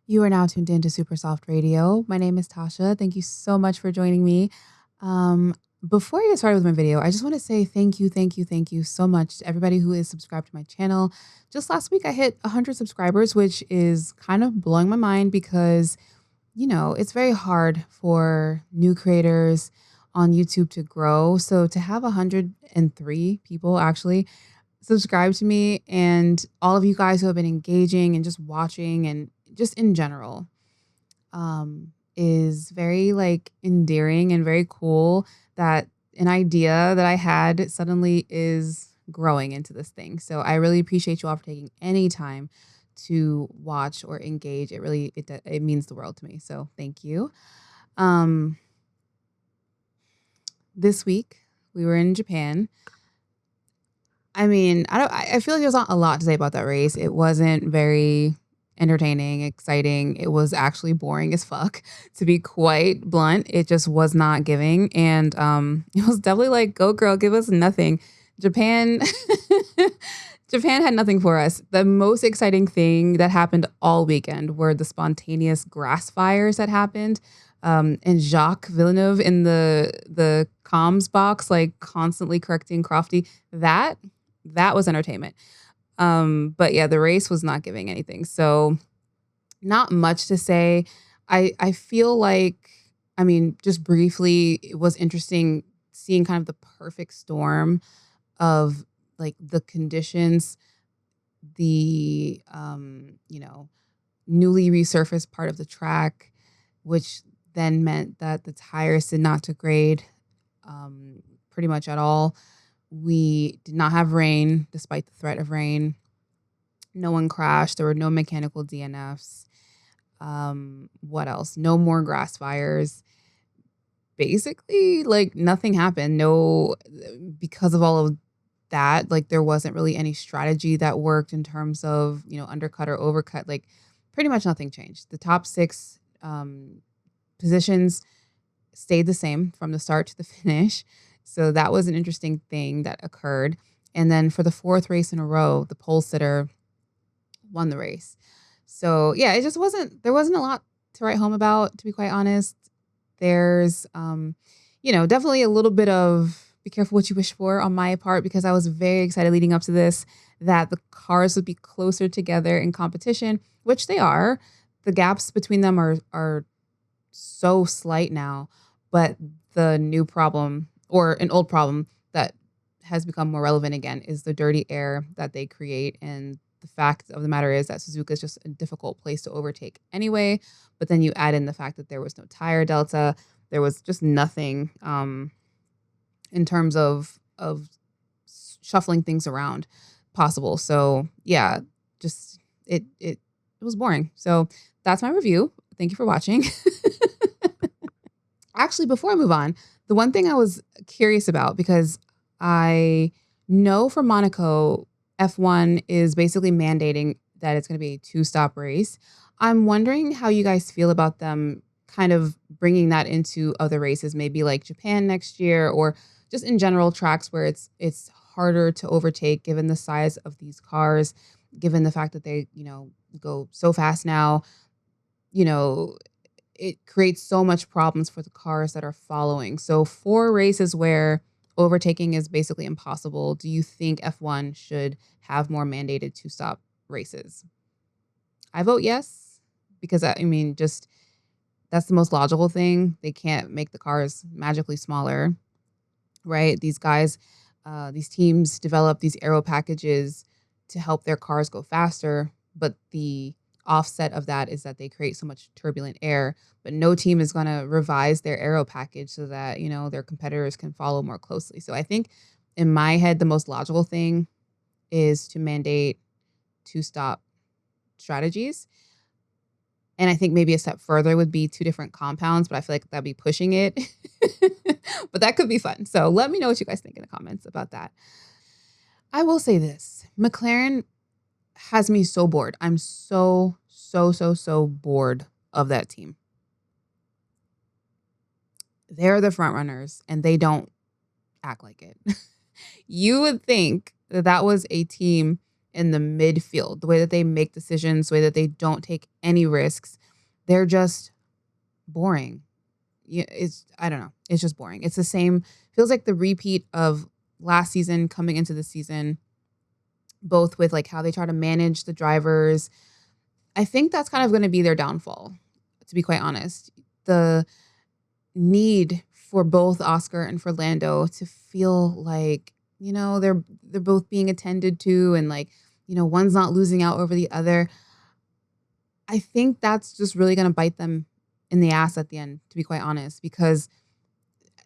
You are now tuned into Super Soft Radio. My name is Tasha. Thank you so much for joining me. Um, Before I get started with my video, I just want to say thank you so much to everybody who is subscribed to my channel. Just last week, I hit 100 subscribers, which is kind of blowing my mind because, it's very hard for new creators on YouTube to grow. So to have 103 people actually subscribe to me and all of you guys who have been engaging and just watching and just in general is very like endearing and very cool that an idea that I had suddenly is growing into this thing. So I really appreciate you all for taking any time to watch or engage. It means the world to me. So thank you. Um this week we were in Japan. I mean, I feel like there's not a lot to say about that race. It wasn't very entertaining, exciting. It was actually boring as fuck, to be quite blunt. It just was not giving. And it was definitely like, go girl, give us nothing. Japan Japan had nothing for us. The most exciting thing that happened all weekend were the spontaneous grass fires that happened. And Jacques Villeneuve in the comms box, like constantly correcting Crofty. That was entertainment. But yeah, the race was not giving anything. So not much to say. I feel like, I mean, just briefly, it was interesting seeing kind of the perfect storm of like the conditions, the newly resurfaced part of the track, which then meant that the tires did not degrade pretty much at all. We did not have rain, despite the threat of rain. No one crashed. There were no mechanical DNFs. What else? No more grass fires. Basically, like nothing happened. No, because of all of that, like there wasn't really any strategy that worked in terms of, undercut or overcut. Like pretty much nothing changed. The top six positions stayed the same from the start to the finish. So that was an interesting thing that occurred. And then for the fourth race in a row, the pole sitter won the race. So yeah, there wasn't a lot to write home about, to be quite honest. There's, definitely a little bit of be careful what you wish for on my part, because I was very excited leading up to this that the cars would be closer together in competition, which they are. The gaps between them are so slight now, but the new problem, or an old problem that has become more relevant again, is the dirty air that they create. And the fact of the matter is that Suzuka is just a difficult place to overtake anyway. But then you add in the fact that there was no tire delta. There was just nothing in terms of shuffling things around possible. So yeah, just it was boring. So that's my review. Thank you for watching. Actually, before I move on, the one thing I was curious about, because I know for Monaco, F1 is basically mandating that it's going to be a two-stop race. I'm wondering how you guys feel about them kind of bringing that into other races, maybe like Japan next year, or just in general tracks where it's harder to overtake given the size of these cars, given the fact that they, go so fast now. You know, it creates so much problems for the cars that are following. So for races where overtaking is basically impossible, do you think F1 should have more mandated two-stop races? I vote yes, because I mean, just that's the most logical thing. They can't make the cars magically smaller, right? These teams develop these aero packages to help their cars go faster, but the offset of that is that they create so much turbulent air. But no team is going to revise their aero package so that, their competitors can follow more closely. So I think in my head, the most logical thing is to mandate two-stop strategies. And I think maybe a step further would be two different compounds, but I feel like that'd be pushing it. But that could be fun. So let me know what you guys think in the comments about that. I will say this. McLaren has me so bored. I'm so bored of that team. They're the front runners and they don't act like it. You would think that that was a team in the midfield, the way that they make decisions, the way that they don't take any risks. They're just boring. Yeah, I don't know. It's just boring. It's the same. Feels like the repeat of last season coming into the season, both with like how they try to manage the drivers. I think that's kind of going to be their downfall, to be quite honest. The need for both Oscar and for Lando to feel like, they're both being attended to, and like, one's not losing out over the other. I think that's just really going to bite them in the ass at the end, to be quite honest, because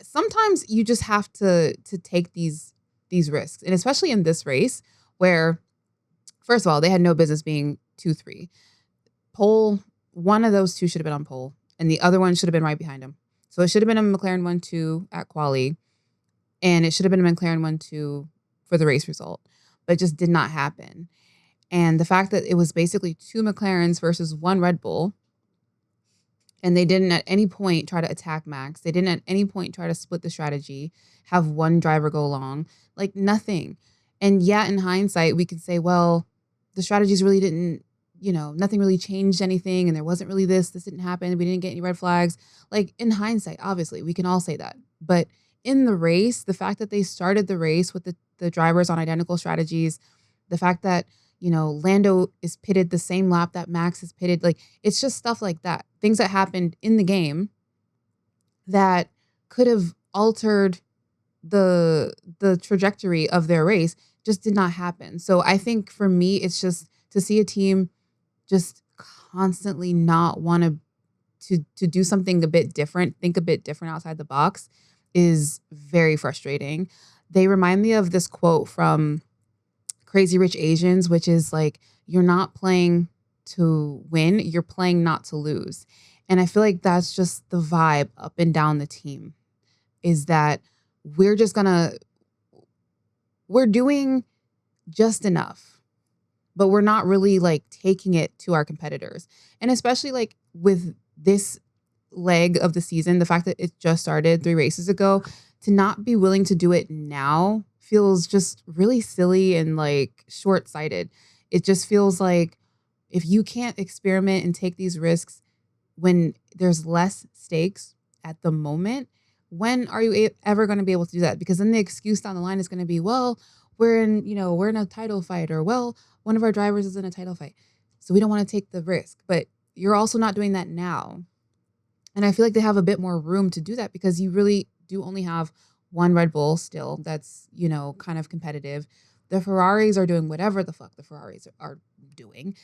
sometimes you just have to take these risks, and especially in this race where, first of all, they had no business being 2-3. Pole, one of those two should have been on pole, and the other one should have been right behind him. So it should have been a McLaren 1-2 at quali, and it should have been a McLaren 1-2 for the race result, but it just did not happen. And the fact that it was basically two McLarens versus one Red Bull, and they didn't at any point try to attack Max. They didn't at any point try to split the strategy, have one driver go long, like nothing. And yeah, in hindsight, we could say, well, the strategies really didn't, nothing really changed anything. And there wasn't really this didn't happen. We didn't get any red flags. Like in hindsight, obviously, we can all say that. But in the race, the fact that they started the race with the drivers on identical strategies, the fact that, Lando is pitted the same lap that Max is pitted. Like, it's just stuff like that. Things that happened in the game that could have altered the trajectory of their race just did not happen. So I think for me, it's just to see a team just constantly not want to do something a bit different, think a bit different outside the box is very frustrating. They remind me of this quote from Crazy Rich Asians, which is like, you're not playing to win, you're playing not to lose. And I feel like that's just the vibe up and down the team, is that we're doing just enough, but we're not really like taking it to our competitors. And especially like with this leg of the season, the fact that it just started 3 races ago, to not be willing to do it now feels just really silly and like short-sighted. It just feels like if you can't experiment and take these risks when there's less stakes at the moment, when are you ever going to be able to do that? Because then the excuse down the line is going to be, well, we're in a title fight, or well, one of our drivers is in a title fight, so we don't want to take the risk. But you're also not doing that now. And I feel like they have a bit more room to do that, because you really do only have one Red Bull still that's, kind of competitive. The Ferraris are doing whatever the fuck the Ferraris are doing.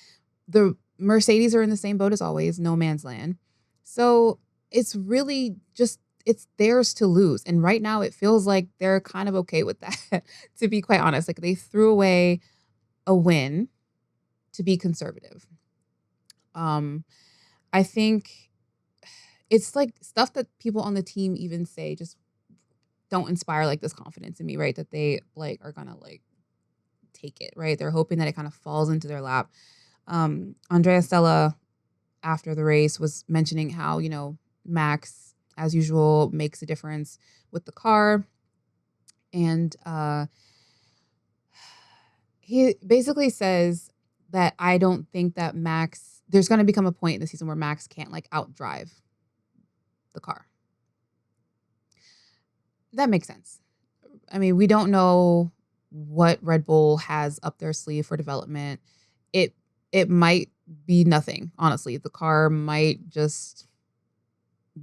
The Mercedes are in the same boat as always, no man's land. So it's really just, it's theirs to lose. And right now it feels like they're kind of okay with that, to be quite honest. Like, they threw away a win to be conservative. I think it's like stuff that people on the team even say just don't inspire like this confidence in me, right? That they like are gonna like take it, right? They're hoping that it kind of falls into their lap. Andrea Stella, after the race, was mentioning how, Max, as usual, makes a difference with the car. And he basically says that I don't think that there's going to become a point in the season where Max can't like outdrive the car. That makes sense. I mean, we don't know what Red Bull has up their sleeve for development. It might be nothing, honestly. The car might just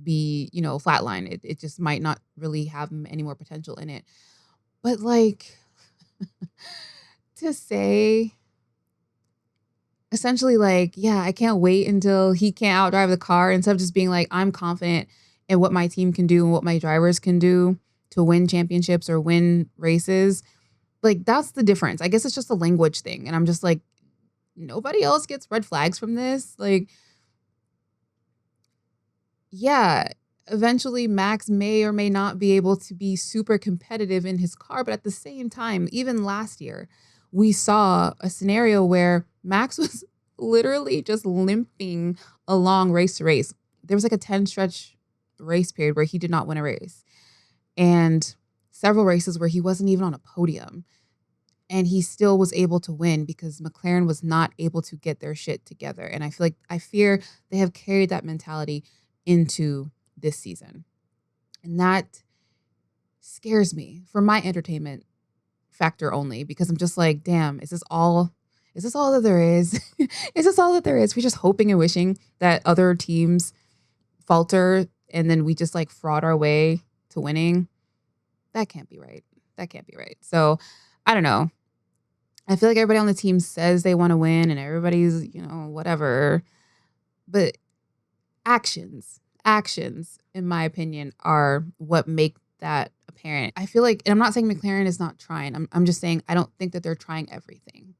be, flatline. It just might not really have any more potential in it. But like, to say essentially like, yeah, I can't wait until he can't outdrive the car, instead of just being like, I'm confident in what my team can do and what my drivers can do to win championships or win races. Like, that's the difference. I guess it's just a language thing. And I'm just like, nobody else gets red flags from this. Like, yeah, eventually Max may or may not be able to be super competitive in his car. But at the same time, even last year, we saw a scenario where Max was literally just limping along race to race. There was like a 10 stretch race period where he did not win a race, and several races where he wasn't even on a podium. and he still was able to win because McLaren was not able to get their shit together. And I fear they have carried that mentality into this season. And that scares me for my entertainment factor only, because I'm just like, damn, is this all that there is? Is this all that there is? We're just hoping and wishing that other teams falter and then we just like fraud our way to winning. That can't be right. That can't be right. So I don't know. I feel like everybody on the team says they want to win and everybody's, whatever. But actions, in my opinion, are what make that apparent. I feel like, and I'm not saying McLaren is not trying. I'm just saying I don't think that they're trying everything.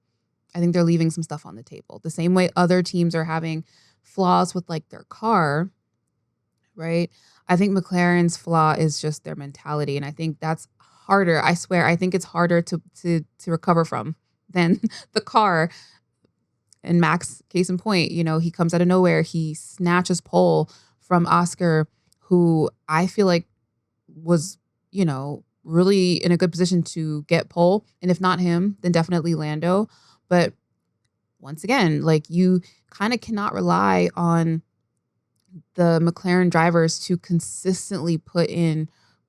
I think they're leaving some stuff on the table. The same way other teams are having flaws with like their car, right? I think McLaren's flaw is just their mentality. And I think that's harder. I swear, I think it's harder to recover from than the car. And Max, case in point, he comes out of nowhere. He snatches pole from Oscar, who I feel like was, really in a good position to get pole. And if not him, then definitely Lando. But once again, like, you kind of cannot rely on the McLaren drivers to consistently put in,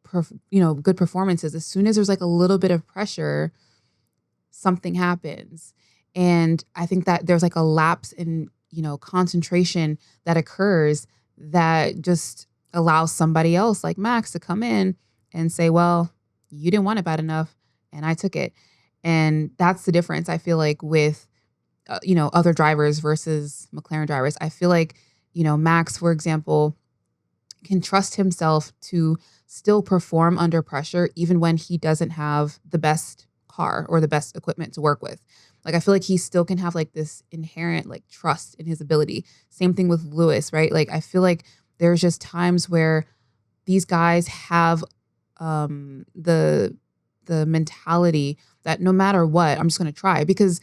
good performances. As soon as there's like a little bit of pressure, something happens. And I think that there's like a lapse in, concentration that occurs that just allows somebody else like Max to come in and say, well, you didn't want it bad enough and I took it. And that's the difference, I feel like, with, other drivers versus McLaren drivers. I feel like, Max, for example, can trust himself to still perform under pressure, even when he doesn't have the best car or the best equipment to work with. Like, I feel like he still can have like this inherent like trust in his ability. Same thing with Lewis, right? Like, I feel like there's just times where these guys have the mentality that no matter what, I'm just going to try, because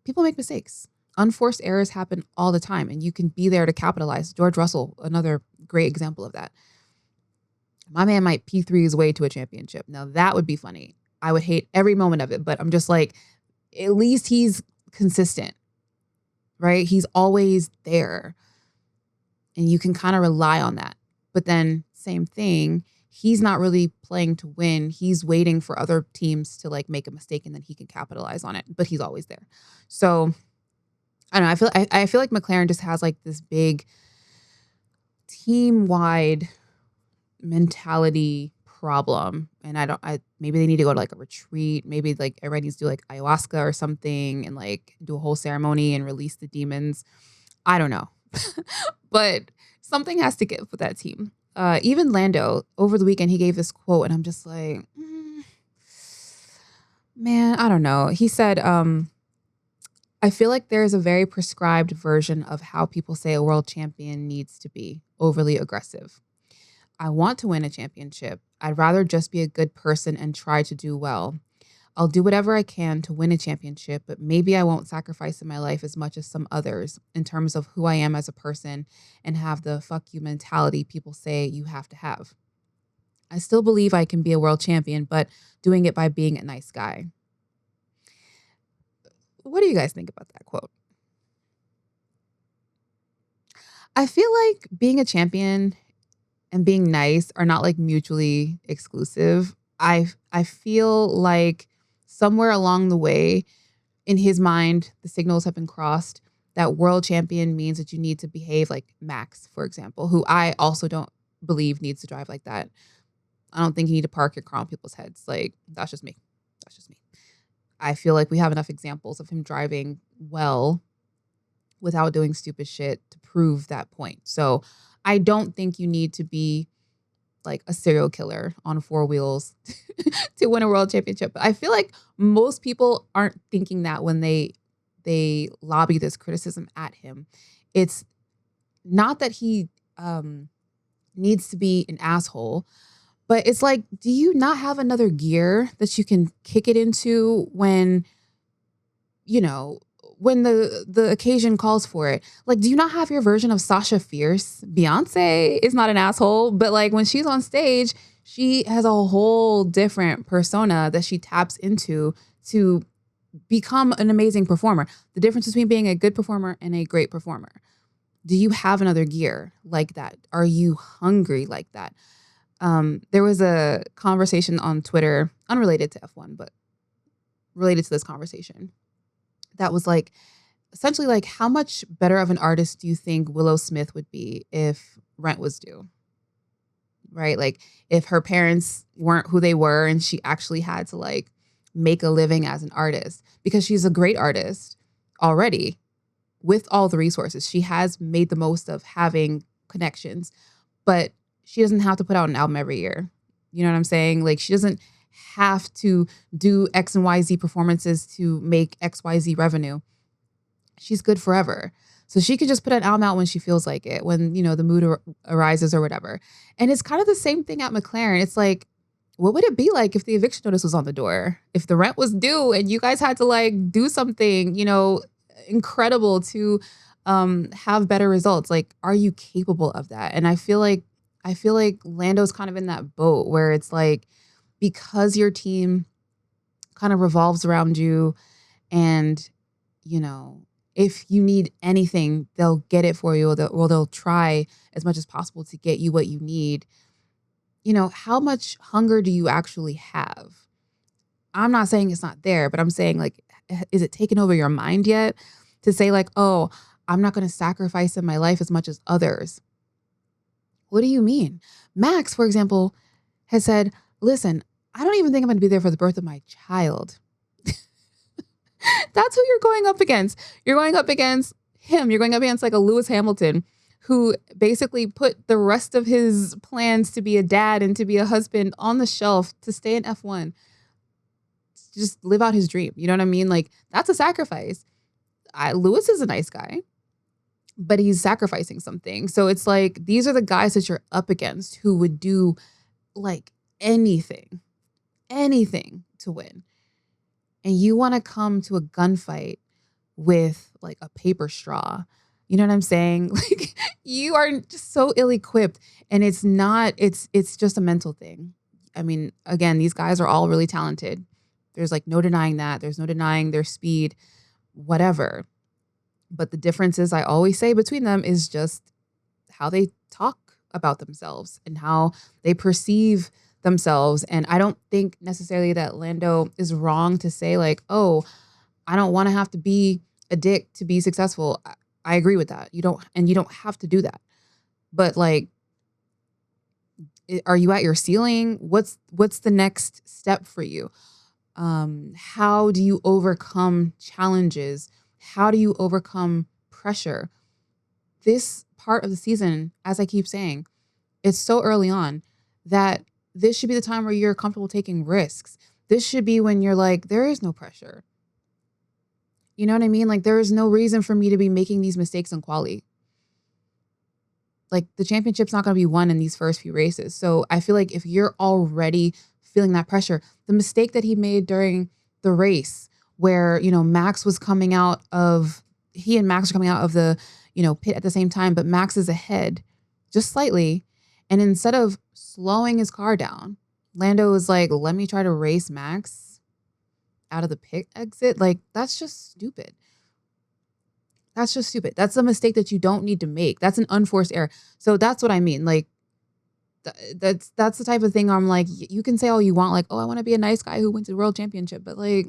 people make mistakes. Unforced errors happen all the time, and you can be there to capitalize. George Russell, another great example of that. My man might P3 his way to a championship. Now that would be funny. I would hate every moment of it, but I'm just like, at least he's consistent, right? He's always there, and you can kind of rely on that. But then same thing, he's not really playing to win. He's waiting for other teams to like make a mistake and then he can capitalize on it, but he's always there. So I don't know. I feel like McLaren just has like this big team-wide mentality problem. And maybe they need to go to like a retreat. Maybe like everybody needs to do like ayahuasca or something and like do a whole ceremony and release the demons. I don't know. But something has to give with that team. Even Lando, over the weekend, he gave this quote and I'm just like, man, I don't know. He said, I feel like there is a very prescribed version of how people say a world champion needs to be: overly aggressive. I want to win a championship. I'd rather just be a good person and try to do well. I'll do whatever I can to win a championship, but maybe I won't sacrifice in my life as much as some others in terms of who I am as a person and have the fuck you mentality people say you have to have. I still believe I can be a world champion, but doing it by being a nice guy. What do you guys think about that quote? I feel like being a champion and being nice are not like mutually exclusive. I feel like somewhere along the way, in his mind, the signals have been crossed that world champion means that you need to behave like Max, for example, who I also don't believe needs to drive like that. I don't think you need to park your car on people's heads. Like, that's just me. That's just me. I feel like we have enough examples of him driving well without doing stupid shit to prove that point. So I don't think you need to be like a serial killer on four wheels to win a world championship. But I feel like most people aren't thinking that when they lobby this criticism at him. It's not that he needs to be an asshole, but it's like, do you not have another gear that you can kick it into when, when the occasion calls for it? Like, do you not have your version of Sasha Fierce? Beyonce is not an asshole, but like when she's on stage, she has a whole different persona that she taps into to become an amazing performer. The difference between being a good performer and a great performer. Do you have another gear like that? Are you hungry like that? There was a conversation on Twitter, unrelated to F1, but related to this conversation, that was like, essentially like, how much better of an artist do you think Willow Smith would be if rent was due? Right? Like, if her parents weren't who they were and she actually had to like make a living as an artist, because she's a great artist already with all the resources. She has made the most of having connections, but she doesn't have to put out an album every year. You know what I'm saying? Like, she doesn't have to do X and Y, Z performances to make X, Y, Z revenue. She's good forever. So she could just put an album out when she feels like it, when, you know, the mood arises or whatever. And it's kind of the same thing at McLaren. It's like, what would it be like if the eviction notice was on the door? If the rent was due and you guys had to like do something, you know, incredible to have better results? Like, are you capable of that? And I feel like Lando's kind of in that boat where it's like, because your team kind of revolves around you, and, you know, if you need anything, they'll get it for you, or they'll try as much as possible to get you what you need. You know, how much hunger do you actually have? I'm not saying it's not there, but I'm saying, like, is it taken over your mind yet to say like, oh, I'm not going to sacrifice in my life as much as others? What do you mean? Max, for example, has said, listen, I don't even think I'm going to be there for the birth of my child. That's who you're going up against. You're going up against him. You're going up against like a Lewis Hamilton, who basically put the rest of his plans to be a dad and to be a husband on the shelf to stay in F1. Just live out his dream. You know what I mean? Like, that's a sacrifice. Lewis is a nice guy, but he's sacrificing something. So it's like, these are the guys that you're up against who would do like anything to win. And you want to come to a gunfight with like a paper straw. You know what I'm saying? Like, you are just so ill-equipped, and it's just a mental thing. I mean, again, these guys are all really talented. There's like no denying that. There's no denying their speed, whatever. But the differences I always say between them is just how they talk about themselves and how they perceive themselves. And I don't think necessarily that Lando is wrong to say like, oh, I don't want to have to be a dick to be successful. I agree with that. You don't have to do that. But like, are you at your ceiling? What's the next step for you? How do you overcome challenges? How do you overcome pressure? This part of the season, as I keep saying, it's so early on that this should be the time where you're comfortable taking risks. This should be when you're like, there is no pressure. You know what I mean? Like, there is no reason for me to be making these mistakes in quali. Like, the championship's not going to be won in these first few races. So I feel like if you're already feeling that pressure, the mistake that he made during the race where, you know, he and Max are coming out of the, you know, pit at the same time, but Max is ahead just slightly. And instead of slowing his car down, Lando was like, let me try to race Max out of the pit exit. Like, that's just stupid. That's just stupid. That's a mistake that you don't need to make. That's an unforced error. So that's what I mean. Like, that's the type of thing where I'm like, you can say all you want, like, oh, I want to be a nice guy who wins a world championship, but like,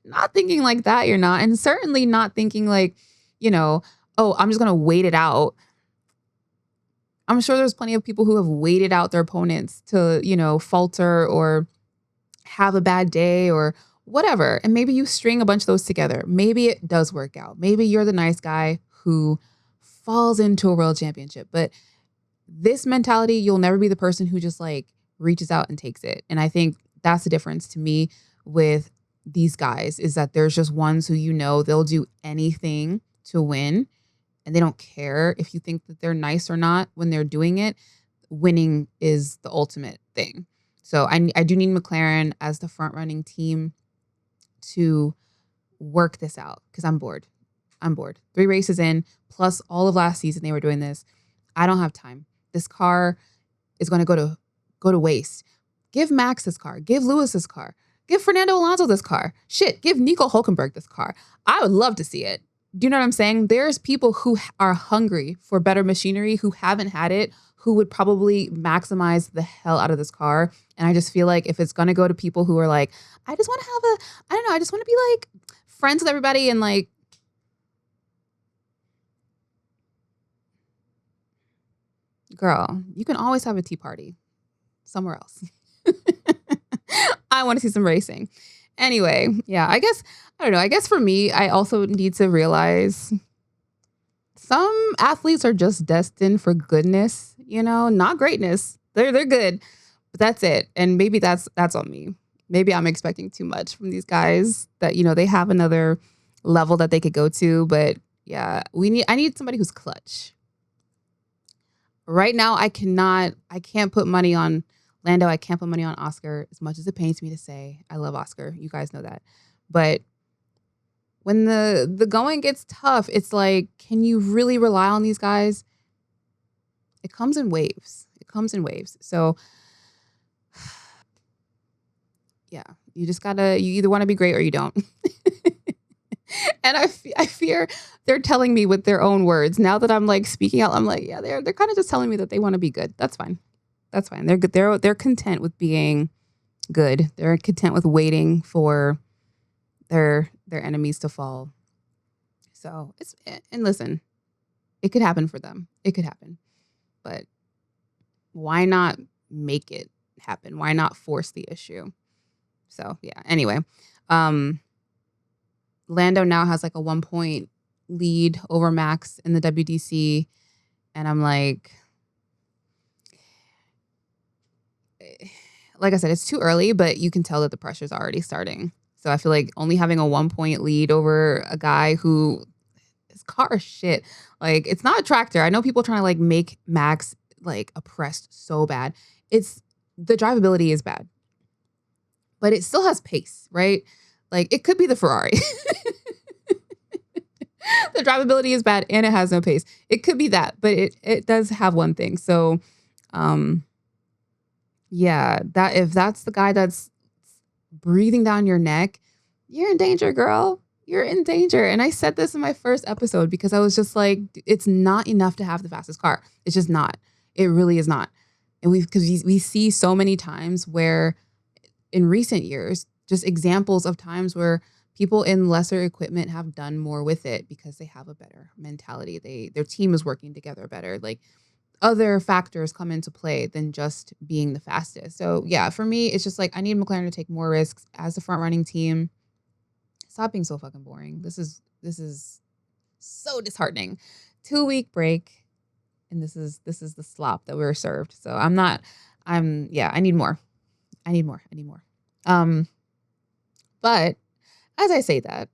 not thinking like that, you're not. And certainly not thinking like, you know, oh, I'm just going to wait it out. I'm sure there's plenty of people who have waited out their opponents to, you know, falter or have a bad day or whatever. And maybe you string a bunch of those together. Maybe it does work out. Maybe you're the nice guy who falls into a world championship. But this mentality, you'll never be the person who just like reaches out and takes it. And I think that's the difference to me with these guys, is that there's just ones who, you know, they'll do anything to win. And they don't care if you think that they're nice or not when they're doing it. Winning is the ultimate thing. So I do need McLaren as the front running team to work this out, because I'm bored. 3 races in, plus all of last season they were doing this. I don't have time. This car is going to go to waste. Give Max his car. Give Lewis his car. Give Fernando Alonso this car. Shit, give Nico Hulkenberg this car. I would love to see it. Do you know what I'm saying? There's people who are hungry for better machinery, who haven't had it, who would probably maximize the hell out of this car. And I just feel like if it's going to go to people who are like, I just want to have I don't know, I just want to be like friends with everybody and like, girl, you can always have a tea party somewhere else. I want to see some racing. Anyway, yeah, I don't know. I guess for me, I also need to realize some athletes are just destined for goodness, not greatness. They're good, but that's it. And maybe that's on me. Maybe I'm expecting too much from these guys that, they have another level that they could go to. But yeah, I need somebody who's clutch. Right now, I can't put money on Lando. I can't put money on Oscar, as much as it pains me to say. I love Oscar. You guys know that. But when the going gets tough, it's like, can you really rely on these guys? It comes in waves. So, yeah, you either want to be great or you don't. And I fear they're telling me with their own words. Now that I'm like speaking out, I'm like, yeah, they're kind of just telling me that they want to be good. That's fine. They're good. They're content with being good. They're content with waiting for their enemies to fall. So and listen, it could happen for them. It could happen. But why not make it happen? Why not force the issue? So yeah. Anyway, Lando now has like a 1-point lead over Max in the WDC. And I'm like I said, it's too early, but you can tell that the pressure's already starting. So I feel like only having a 1-point lead over a guy who his car is shit. Like, it's not a tractor. I know people trying to like make Max like oppressed so bad. The drivability is bad, but it still has pace, right? Like, it could be the Ferrari. The drivability is bad and it has no pace. It could be that, but it does have one thing. So, yeah, that if that's the guy that's breathing down your neck, you're in danger, girl. You're in danger. And I said this in my first episode because I was just like, it's not enough to have the fastest car. It's just not. It really is not. And because we see so many times where in recent years, just examples of times where people in lesser equipment have done more with it because they have a better mentality. Their team is working together better. Like, other factors come into play than just being the fastest. So yeah, for me, it's just like, I need McLaren to take more risks as the front running team. Stop being so fucking boring. This is so disheartening. 2-week break. And this is the slop that we were served. So I need more. I need more. But as I say that,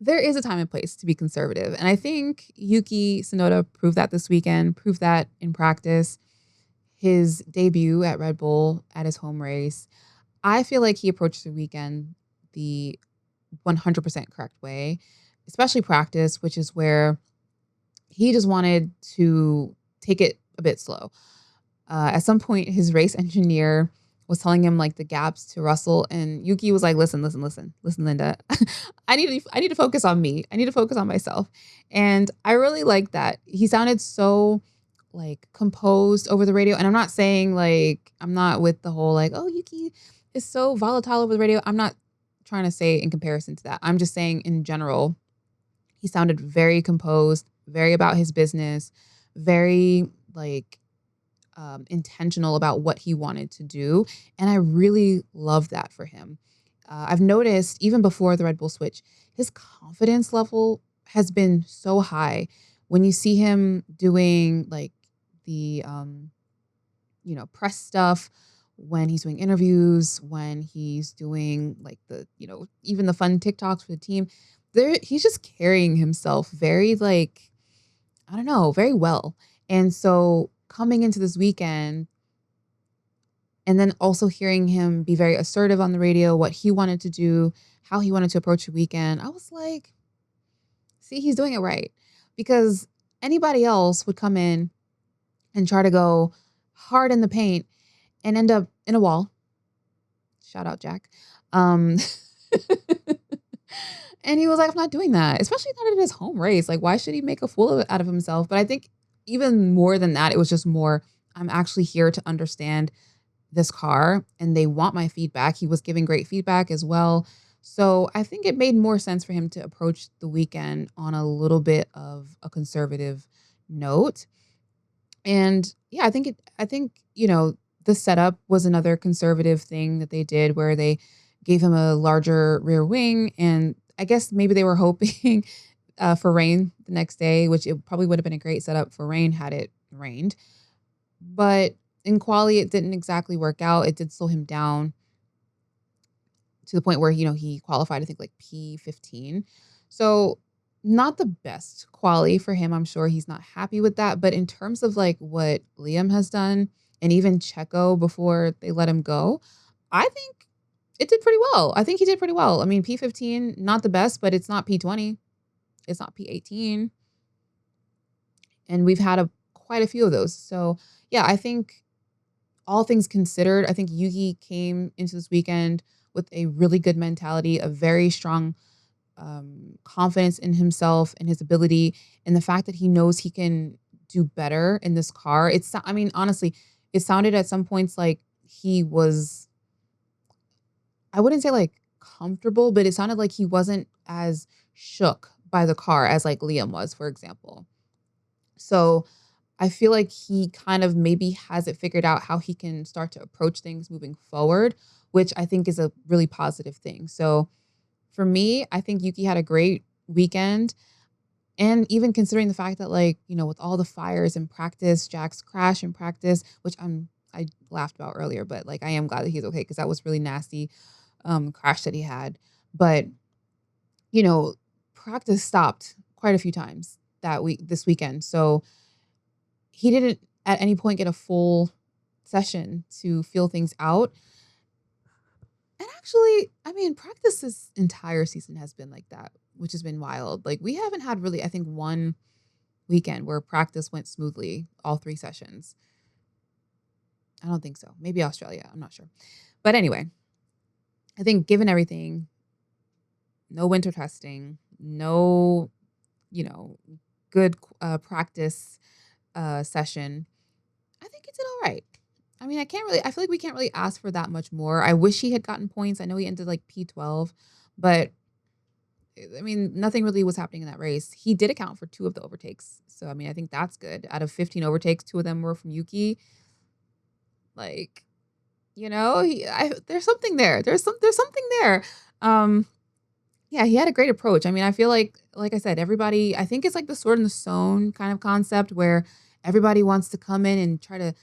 there is a time and place to be conservative. And I think Yuki Tsunoda proved that this weekend, proved that in practice. His debut at Red Bull at his home race, I feel like he approached the weekend the 100% correct way, especially practice, which is where he just wanted to take it a bit slow. At some point, his race engineer was telling him like the gaps to Russell, and Yuki was like, listen, Linda, I need to focus on me. I need to focus on myself. And I really like that. He sounded so like composed over the radio. And I'm not saying like, I'm not with the whole like, oh, Yuki is so volatile over the radio. I'm not trying to say in comparison to that. I'm just saying in general, he sounded very composed, very about his business, very like intentional about what he wanted to do. And I really love that for him. I've noticed even before the Red Bull switch, his confidence level has been so high. When you see him doing like the, press stuff, when he's doing interviews, when he's doing like the, even the fun TikToks for the team, he's just carrying himself very like, I don't know, very well. And so coming into this weekend and then also hearing him be very assertive on the radio, what he wanted to do, how he wanted to approach the weekend, I was like, see, he's doing it right. Because anybody else would come in and try to go hard in the paint and end up in a wall. Shout out, Jack. Um, and he was like, I'm not doing that, especially not in his home race. Like, why should he make a fool out of himself? But I think even more than that, it was just more, I'm actually here to understand this car and they want my feedback. He was giving great feedback as well. So I think it made more sense for him to approach the weekend on a little bit of a conservative note. And yeah, the setup was another conservative thing that they did where they gave him a larger rear wing. And I guess maybe they were hoping for rain the next day, which it probably would have been a great setup for rain had it rained. But in quali, it didn't exactly work out. It did slow him down to the point where, he qualified, I think, like P15. So not the best quali for him. I'm sure he's not happy with that. But in terms of like what Liam has done and even Checo before they let him go, I think it did pretty well. I think he did pretty well. I mean, P15, not the best, but it's not P20. It's not P18. And we've had quite a few of those. So yeah, I think all things considered, I think Yuki came into this weekend with a really good mentality, a very strong confidence in himself and his ability, and the fact that he knows he can do better in this car. Honestly, it sounded at some points like he was, I wouldn't say like comfortable, but it sounded like he wasn't as shook by the car as like Liam was, for example. So I feel like he kind of maybe has it figured out how he can start to approach things moving forward, which I think is a really positive thing. So for me, I think Yuki had a great weekend. And even considering the fact that, like, with all the fires in practice, Jack's crash in practice, which I laughed about earlier, but like I am glad that he's okay because that was really nasty crash that he had. But, you know, practice stopped quite a few times this weekend. So he didn't at any point get a full session to feel things out. And actually, I mean, practice this entire season has been like that, which has been wild. Like, we haven't had really, I think, one weekend where practice went smoothly, all 3 sessions. I don't think so. Maybe Australia. I'm not sure. But anyway, I think given everything, no winter testing, no, good practice session, I think it's all right. I mean, I feel like we can't really ask for that much more. I wish he had gotten points. I know he ended like P12, but I mean, nothing really was happening in that race. He did account for 2 of the overtakes. So, I mean, I think that's good. Out of 15 overtakes, 2 of them were from Yuki. Like, there's something there. There's something there. Um, yeah, he had a great approach. I mean, I feel like I said, everybody, I think it's like the sword and the stone kind of concept where everybody wants to come in and try to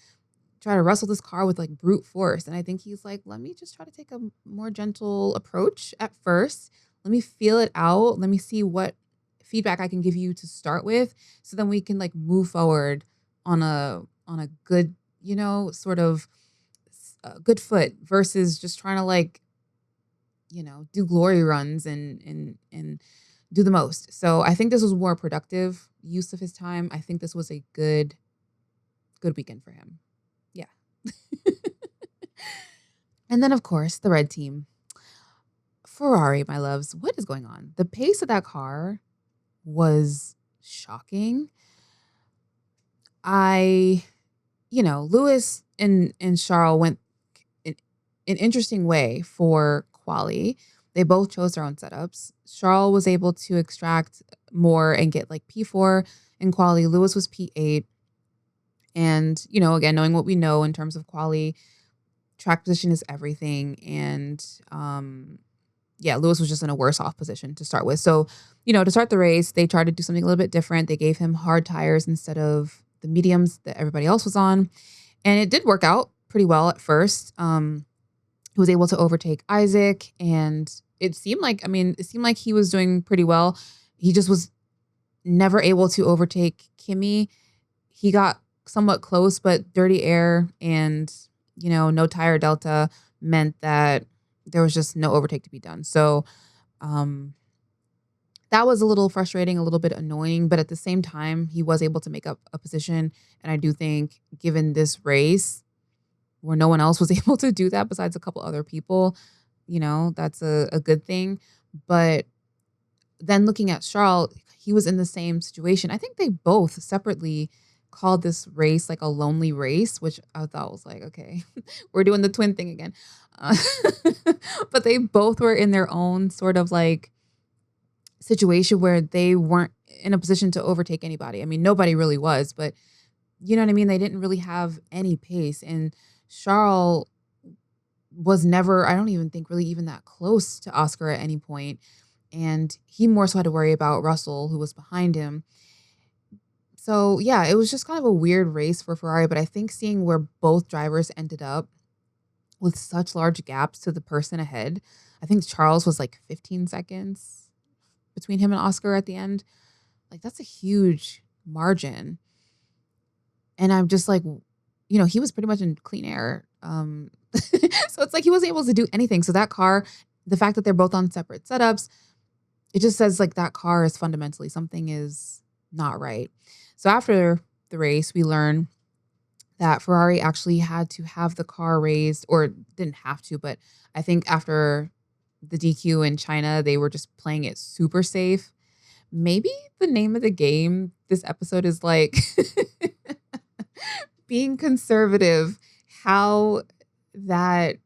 wrestle this car with like brute force. And I think he's like, let me just try to take a more gentle approach at first. Let me feel it out. Let me see what feedback I can give you to start with. So then we can like move forward on a good, sort of good foot versus just trying to like, do glory runs and do the most. So I think this was more productive use of his time. I think this was a good weekend for him. Yeah. And then, of course, the red team. Ferrari, my loves. What is going on? The pace of that car was shocking. Lewis and Charles went an interesting way for quali. They both chose their own setups. Charles was able to extract more and get like P4 in quali. Lewis was P8. And, again, knowing what we know in terms of quali, track position is everything. And Lewis was just in a worse off position to start with. So, to start the race, they tried to do something a little bit different. They gave him hard tires instead of the mediums that everybody else was on. And it did work out pretty well at first. He was able to overtake Isaac, and it seemed like he was doing pretty well. He just was never able to overtake Kimi. He got somewhat close, but dirty air and, no tire delta meant that there was just no overtake to be done. So that was a little frustrating, a little bit annoying, but at the same time, he was able to make up a position. And I do think given this race, where no one else was able to do that besides a couple other people. That's a good thing. But then looking at Charles, he was in the same situation. I think they both separately called this race like a lonely race, which I thought was like, okay, we're doing the twin thing again. Uh, but they both were in their own sort of like situation where they weren't in a position to overtake anybody. I mean, nobody really was, but you know what I mean? They didn't really have any pace. And Charles was never, I don't even think really even that close to Oscar at any point. And he more so had to worry about Russell, who was behind him. So yeah, it was just kind of a weird race for Ferrari, but I think seeing where both drivers ended up with such large gaps to the person ahead, I think Charles was like 15 seconds between him and Oscar at the end. Like that's a huge margin. And I'm just like, he was pretty much in clean air. So it's like he wasn't able to do anything. So that car, the fact that they're both on separate setups, it just says like that car is fundamentally something is not right. So after the race, we learn that Ferrari actually had to have the car raised, or didn't have to, but I think after the DQ in China, they were just playing it super safe. Maybe the name of the game this episode is like being conservative, how that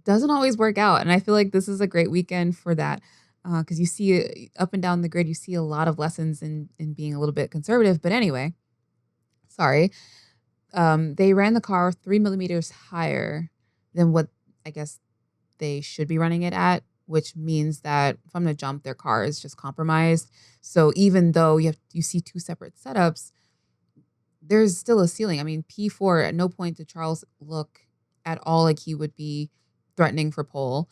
doesn't always work out. And I feel like this is a great weekend for that. Because you see up and down the grid, you see a lot of lessons in being a little bit conservative. But anyway, sorry. They ran the car 3 millimeters higher than what I guess they should be running it at, which means that from the jump, their car is just compromised. So even though you see two separate setups, there's still a ceiling. I mean, P4 at no point did Charles look at all like he would be threatening for pole.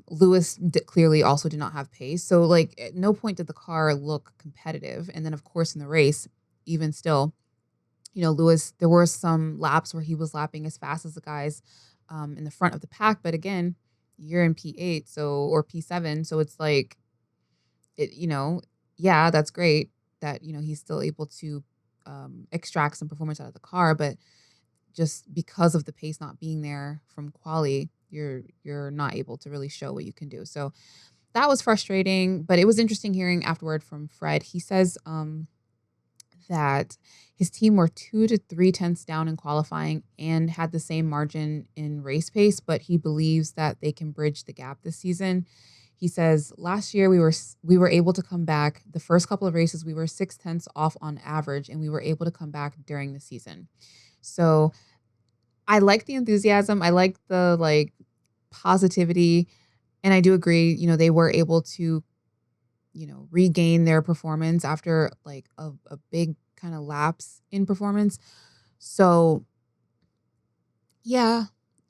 Lewis clearly also did not have pace. So like at no point did the car look competitive. And then of course in the race, even still, Lewis, there were some laps where he was lapping as fast as the guys in the front of the pack. But again, you're in P8, or P7. So it's like, yeah, that's great that, he's still able to extract some performance out of the car. But just because of the pace not being there from quali, you're not able to really show what you can do. So that was frustrating, but it was interesting hearing afterward from Fred. He says that his team were 2 to 3 tenths down in qualifying and had the same margin in race pace, but he believes that they can bridge the gap this season. He says last year we were able to come back. The first couple of races we were 6 tenths off on average, and we were able to come back during the season. So I like the enthusiasm. I like the positivity, and I do agree. They were able to regain their performance after like a big kind of lapse in performance. So yeah,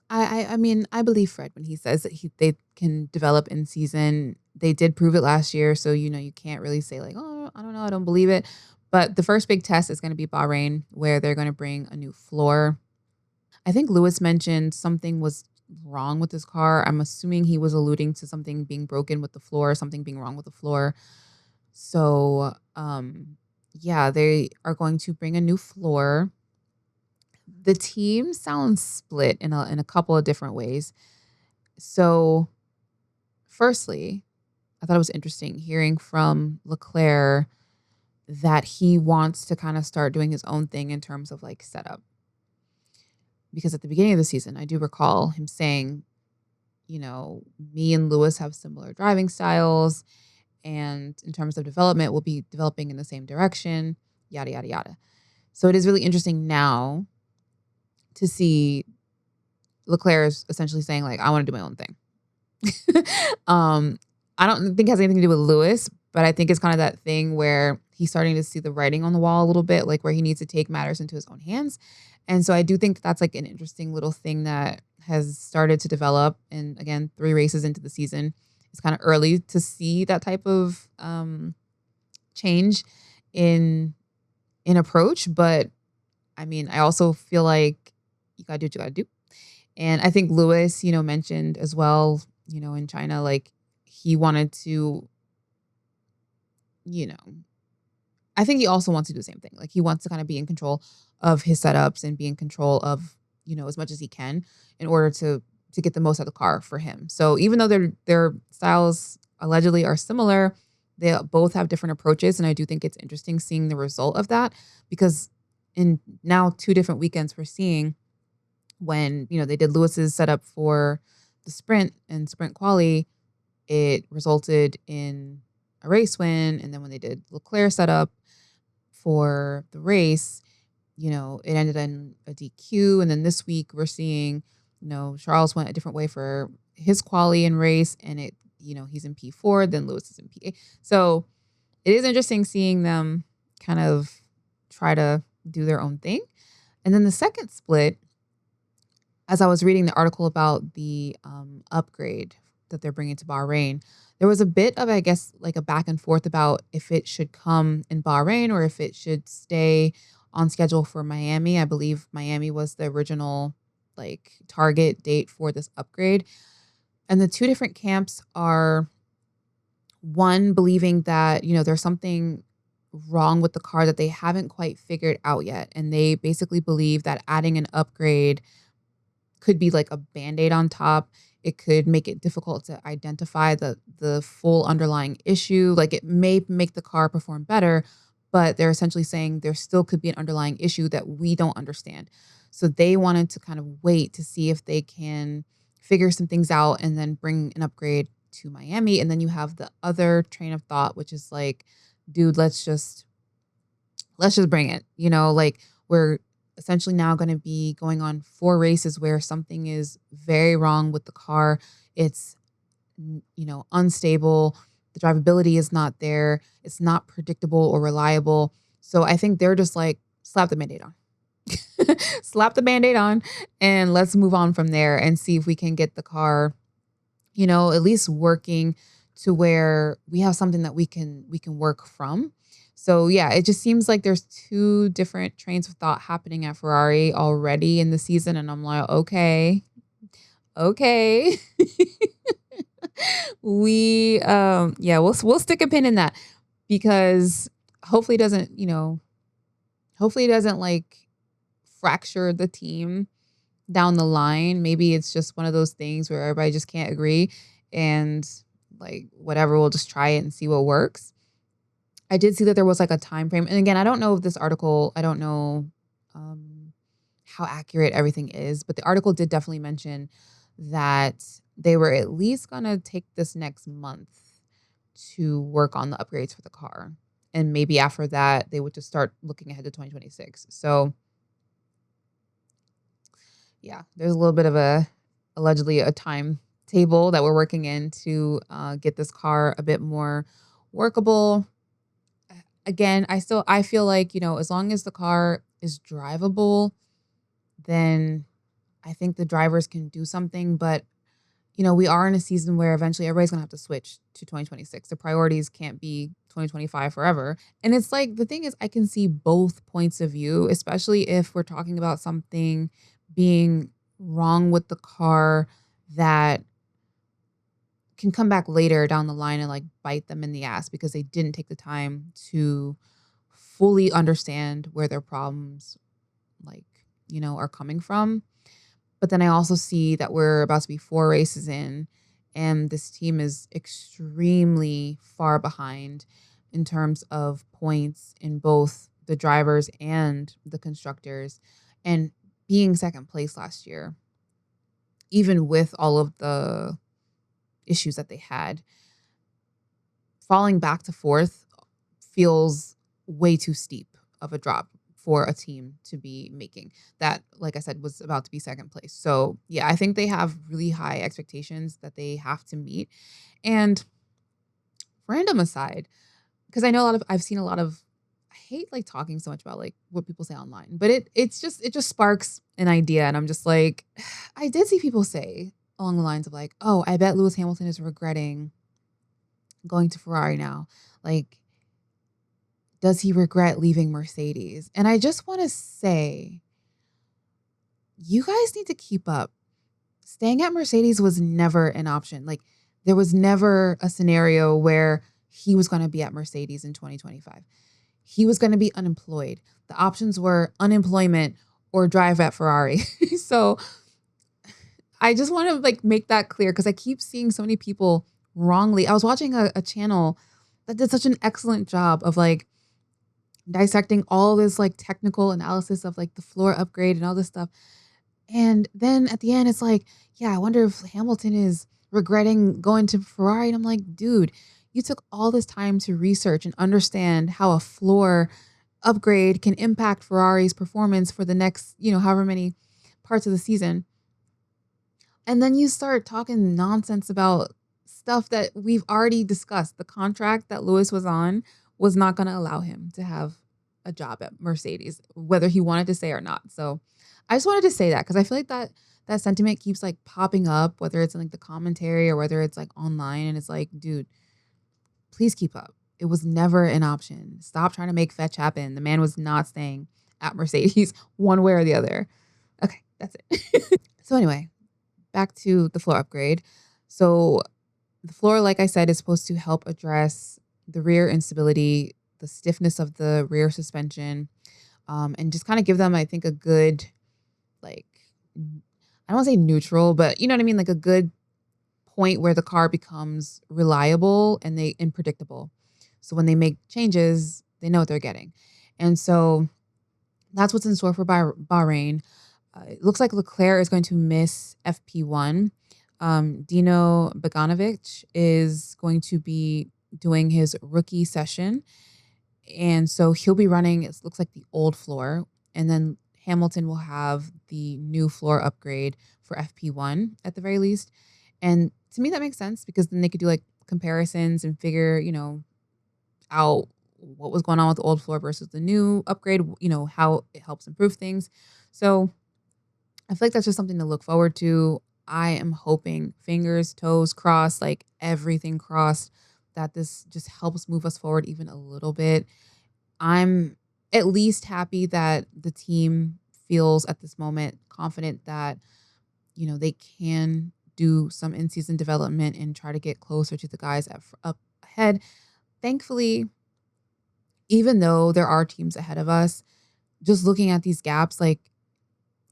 I mean, I believe Fred when he says that they can develop in season. They did prove it last year, so you can't really say like, oh, I don't know, I don't believe it. But the first big test is going to be Bahrain, where they're going to bring a new floor. I think Lewis mentioned something was wrong with his car. I'm assuming he was alluding to something being broken with the floor, something being wrong with the floor. So, yeah, they are going to bring a new floor. The team sounds split in a couple of different ways. So, firstly, I thought it was interesting hearing from Leclerc that he wants to kind of start doing his own thing in terms of like setup. Because at the beginning of the season, I do recall him saying, me and Lewis have similar driving styles. And in terms of development, we'll be developing in the same direction, yada, yada, yada. So it is really interesting now to see Leclerc is essentially saying, like, I want to do my own thing. I don't think it has anything to do with Lewis, but I think it's kind of that thing where he's starting to see the writing on the wall a little bit, like where he needs to take matters into his own hands. And so I do think that's like an interesting little thing that has started to develop. And again, 3 races into the season, it's kind of early to see that type of change in approach. But I mean, I also feel like you gotta do what you gotta do. And I think Lewis, mentioned as well, in China, like he wanted to, you know, I think he also wants to do the same thing. Like he wants to kind of be in control of his setups and be in control of, as much as he can in order to get the most out of the car for him. So even though their styles allegedly are similar, they both have different approaches. And I do think it's interesting seeing the result of that, because in now 2 different weekends we're seeing when, they did Lewis's setup for the sprint and sprint quali, it resulted in a race win. And then when they did Leclerc setup for the race, it ended in a DQ. And then this week we're seeing, Charles went a different way for his quali and race, and he's in P4, then Lewis is in P8. So it is interesting seeing them kind of try to do their own thing. And then the second split, as I was reading the article about the upgrade that they're bringing to Bahrain, there was a bit of, I guess, like a back and forth about if it should come in Bahrain or if it should stay on schedule for Miami. I believe Miami was the original target date for this upgrade. And the 2 different camps are, one believing that, there's something wrong with the car that they haven't quite figured out yet. And they basically believe that adding an upgrade could be like a Band-Aid on top. It could make it difficult to identify the full underlying issue. Like it may make the car perform better, but they're essentially saying there still could be an underlying issue that we don't understand. So they wanted to kind of wait to see if they can figure some things out and then bring an upgrade to Miami. And then you have the other train of thought, which is like, dude, let's just bring it. We're essentially now going to be going on 4 races where something is very wrong with the car. It's, unstable. The drivability is not there. It's not predictable or reliable. So I think they're just like, slap the Band-Aid on. Slap the Band-Aid on and let's move on from there and see if we can get the car, at least working to where we have something that we can work from. So yeah, it just seems like there's 2 different trains of thought happening at Ferrari already in the season. And I'm like, okay. We'll stick a pin in that, because hopefully it doesn't like fracture the team down the line. Maybe it's just one of those things where everybody just can't agree and like whatever, we'll just try it and see what works. I did see that there was like a time frame. And again, I don't know if this article, I don't know how accurate everything is, but the article did definitely mention that they were at least going to take this next month to work on the upgrades for the car. And maybe after that, they would just start looking ahead to 2026. So yeah, there's a little bit of allegedly a timetable that we're working in to get this car a bit more workable. Again, I feel like, as long as the car is drivable, then I think the drivers can do something. But, we are in a season where eventually everybody's going to have to switch to 2026. The priorities can't be 2025 forever. And it's like, the thing is, I can see both points of view, especially if we're talking about something being wrong with the car that can come back later down the line and like bite them in the ass because they didn't take the time to fully understand where their problems are coming from. But then I also see that we're about to be 4 races in and this team is extremely far behind in terms of points in both the drivers and the constructors, and being second place last year, even with all of the issues that they had, falling back to 4th feels way too steep of a drop for a team to be making. That, like I said, was about to be second place. So yeah, I think they have really high expectations that they have to meet. And random aside, because I know I've seen a lot of, I hate like talking so much about like what people say online, but it just sparks an idea. And I'm just like, I did see people say along the lines of like, oh, I bet Lewis Hamilton is regretting going to Ferrari now. Like, does he regret leaving Mercedes? And I just want to say, you guys need to keep up. Staying at Mercedes was never an option. Like, there was never a scenario where he was going to be at Mercedes in 2025. he was going to be unemployed. The options were unemployment or drive at Ferrari. So I just want to like make that clear because I keep seeing so many people wrongly. I was watching a channel that did such an excellent job of like dissecting all this like technical analysis of like the floor upgrade and all this stuff. And then at the end, it's like, yeah, I wonder if Hamilton is regretting going to Ferrari. And I'm like, dude, you took all this time to research and understand how a floor upgrade can impact Ferrari's performance for the next, however many parts of the season. And then you start talking nonsense about stuff that we've already discussed. The contract that Lewis was on was not going to allow him to have a job at Mercedes, whether he wanted to say or not. So I just wanted to say that because I feel like that sentiment keeps like popping up, whether it's in like the commentary or whether it's like online. And it's like, dude, please keep up. It was never an option. Stop trying to make fetch happen. The man was not staying at Mercedes one way or the other. Okay, that's it. So anyway, back to the floor upgrade. So the floor, like I said, is supposed to help address the rear instability, the stiffness of the rear suspension, and just kind of give them, I think, a good, like, I don't want to say neutral, but you know what I mean? Like a good point where the car becomes reliable and predictable. So when they make changes, they know what they're getting. And so that's what's in store for Bahrain. It looks like Leclerc is going to miss FP1. Dino Beganovic is going to be doing his rookie session. And so he'll be running, it looks like the old floor. And then Hamilton will have the new floor upgrade for FP1 at the very least. And to me, that makes sense because then they could do like comparisons and figure, out what was going on with the old floor versus the new upgrade, how it helps improve things. So I feel like that's just something to look forward to. I am hoping, fingers, toes crossed, like everything crossed, that this just helps move us forward even a little bit. I'm at least happy that the team feels at this moment confident that, they can do some in-season development and try to get closer to the guys up ahead. Thankfully, even though there are teams ahead of us, just looking at these gaps, like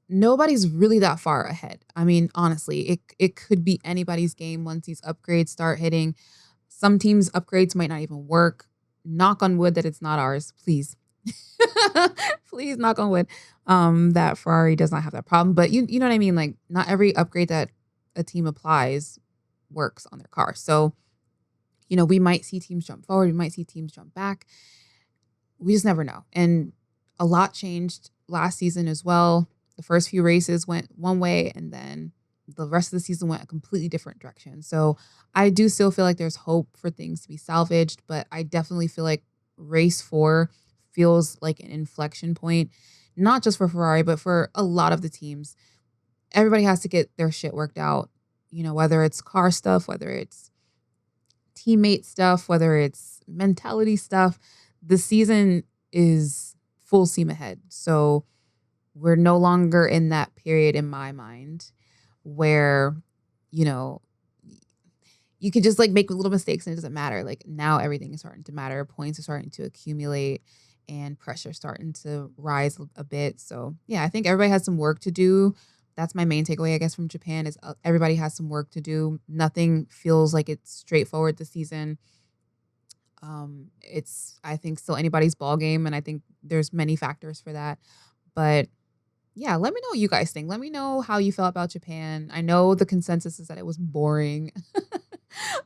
nobody's really that far ahead. I mean, honestly, it could be anybody's game once these upgrades start hitting. Some teams' upgrades might not even work. Knock on wood that it's not ours, please. Please knock on wood that Ferrari does not have that problem. But you know what I mean? Like not every upgrade that a team applies works on their car. So, we might see teams jump forward. We might see teams jump back. We just never know. And a lot changed last season as well. The first few races went one way and then the rest of the season went a completely different direction. So I do still feel like there's hope for things to be salvaged, but I definitely feel like race 4 feels like an inflection point, not just for Ferrari, but for a lot of the teams. Everybody has to get their shit worked out, whether it's car stuff, whether it's teammate stuff, whether it's mentality stuff. The season is full steam ahead. So we're no longer in that period in my mind where, you could just like make little mistakes and it doesn't matter. Like now everything is starting to matter. Points are starting to accumulate and pressure starting to rise a bit. So yeah, I think everybody has some work to do. That's my main takeaway, I guess, from Japan is everybody has some work to do. Nothing feels like it's straightforward this season. It's, I think, still anybody's ball game. And I think there's many factors for that. But yeah, let me know what you guys think. Let me know how you felt about Japan. I know the consensus is that it was boring.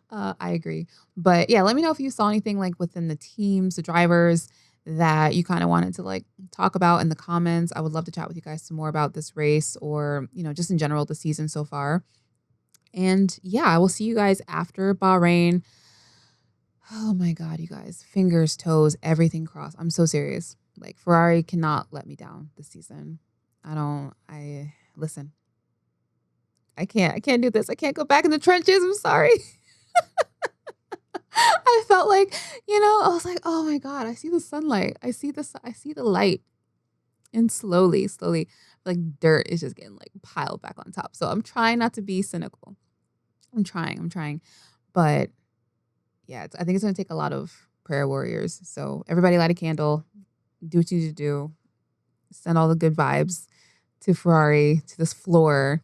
I agree. But yeah, let me know if you saw anything like within the teams, the drivers that you kind of wanted to like talk about in the comments. I would love to chat with you guys some more about this race or, just in general, the season so far. And yeah, I will see you guys after Bahrain. Oh my God, you guys, fingers, toes, everything crossed. I'm so serious. Like Ferrari cannot let me down this season. Listen, I can't do this. I can't go back in the trenches. I'm sorry. I felt like, I was like, oh my God, I see the sunlight. I see the light. And slowly, like dirt is just getting like piled back on top. So I'm trying not to be cynical. I'm trying. But yeah, I think it's going to take a lot of prayer warriors. So everybody light a candle, do what you need to do, send all the good vibes to Ferrari, to this floor.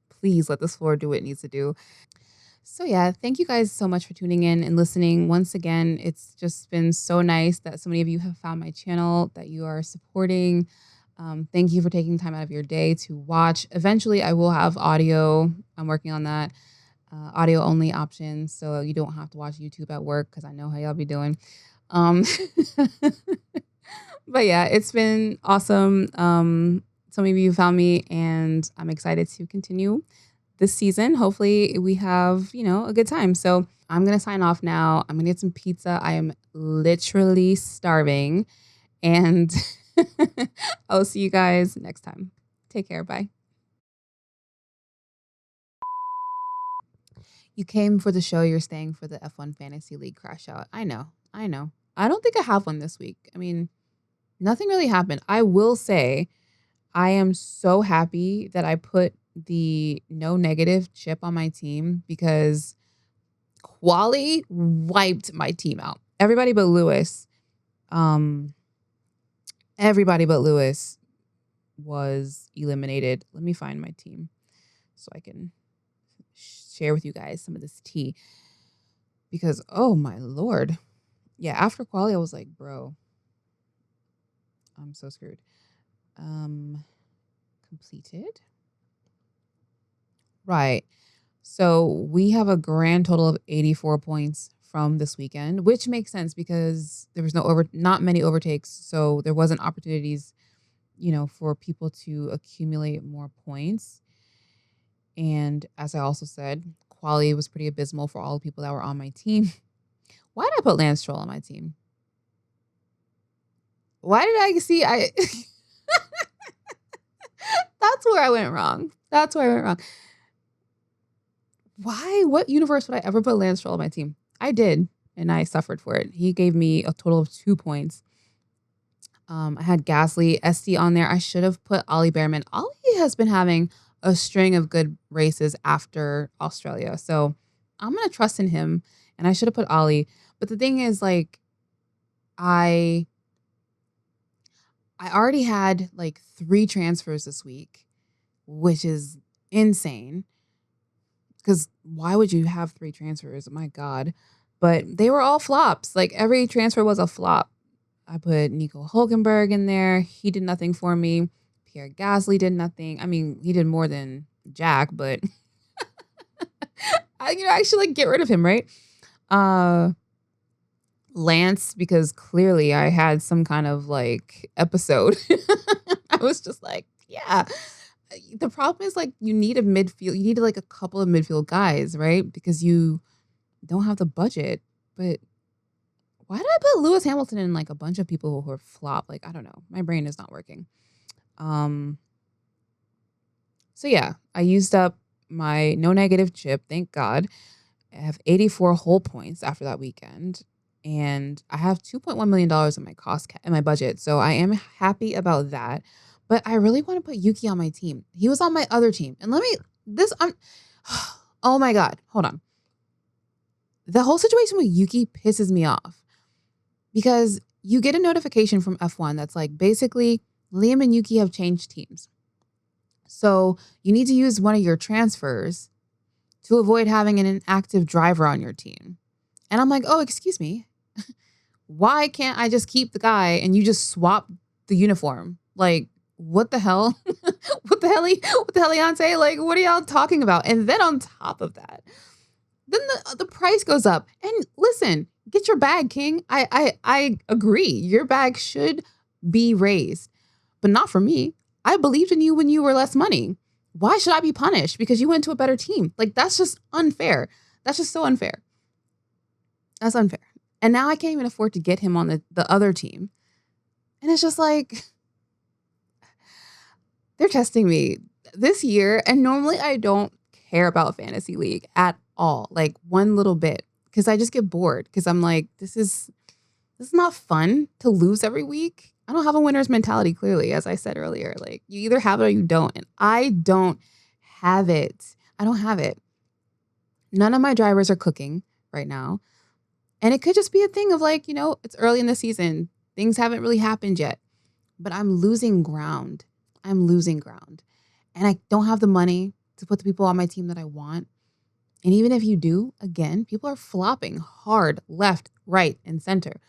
Please let this floor do what it needs to do. So yeah, thank you guys so much for tuning in and listening. Once again, it's just been so nice that so many of you have found my channel, that you are supporting. Thank you for taking time out of your day to watch. Eventually, I will have audio. I'm working on that. Audio only option, so you don't have to watch YouTube at work, because I know how y'all be doing. Um, but yeah, it's been awesome. Some of you found me, and I'm excited to continue this season. Hopefully we have, a good time. So I'm going to sign off now. I'm going to get some pizza. I am literally starving, and I'll see you guys next time. Take care. Bye. You came for the show. You're staying for the F1 Fantasy League crash out. I know. I don't think I have one this week. I mean, nothing really happened. I will say I am so happy that I put the no negative chip on my team, because Quali wiped my team out. Everybody but Lewis. Everybody but Lewis was eliminated. Let me find my team so I can share with you guys some of this tea, because oh my Lord. Yeah, after Quali I was like, bro, I'm so screwed. Completed. Right. So we have a grand total of 84 points from this weekend, which makes sense because there was not many overtakes. So there wasn't opportunities, for people to accumulate more points. And as I also said, quality was pretty abysmal for all the people that were on my team. Why did I put Lance Stroll on my team? Why did I see That's where I went wrong. Why? What universe would I ever put Lance Stroll on my team? I did, and I suffered for it. He gave me a total of 2 points. I had Gasly, SD on there. I should have put Ollie Behrman. Ollie has been having a string of good races after Australia, so I'm gonna trust in him, and I should have put Ollie. But the thing is, like, I already had like 3 transfers this week, which is insane. Because why would you have 3 transfers? My God. But they were all flops. Like, every transfer was a flop. I put Nico Hulkenberg in there. He did nothing for me. Pierre Gasly did nothing. I mean, he did more than Jack, but I should like get rid of him, right? Lance, because clearly I had some kind of like episode. I was just like, yeah. The problem is, like, you need a midfield. You need like a couple of midfield guys, right? Because you don't have the budget. But why did I put Lewis Hamilton in like a bunch of people who are flop? Like, I don't know. My brain is not working. So yeah, I used up my no negative chip. Thank God. I have 84 whole points after that weekend. And I have $2.1 million in my in my budget. So I am happy about that. But I really want to put Yuki on my team. He was on my other team. And oh my God, hold on. The whole situation with Yuki pisses me off, because you get a notification from F1 that's like, basically, Liam and Yuki have changed teams. So you need to use one of your transfers to avoid having an inactive driver on your team. And I'm like, oh, excuse me. Why can't I just keep the guy and you just swap the uniform? Like, what the hell? What the hell, Like, what are y'all talking about? And then on top of that, then the price goes up. And listen, get your bag, King. I agree. Your bag should be raised, but not for me. I believed in you when you were less money. Why should I be punished because you went to a better team? Like, that's just unfair. That's just so unfair. That's unfair. And now I can't even afford to get him on the other team. And it's just like, they're testing me this year. And normally I don't care about Fantasy League at all. Like, one little bit. Because I just get bored. Because I'm like, this is not fun to lose every week. I don't have a winner's mentality, clearly, as I said earlier. Like, you either have it or you don't. And I don't have it. I don't have it. None of my drivers are cooking right now. And it could just be a thing of like, it's early in the season. Things haven't really happened yet. But I'm losing ground. I'm losing ground. And I don't have the money to put the people on my team that I want. And even if you do, again, people are flopping hard left, right, and center.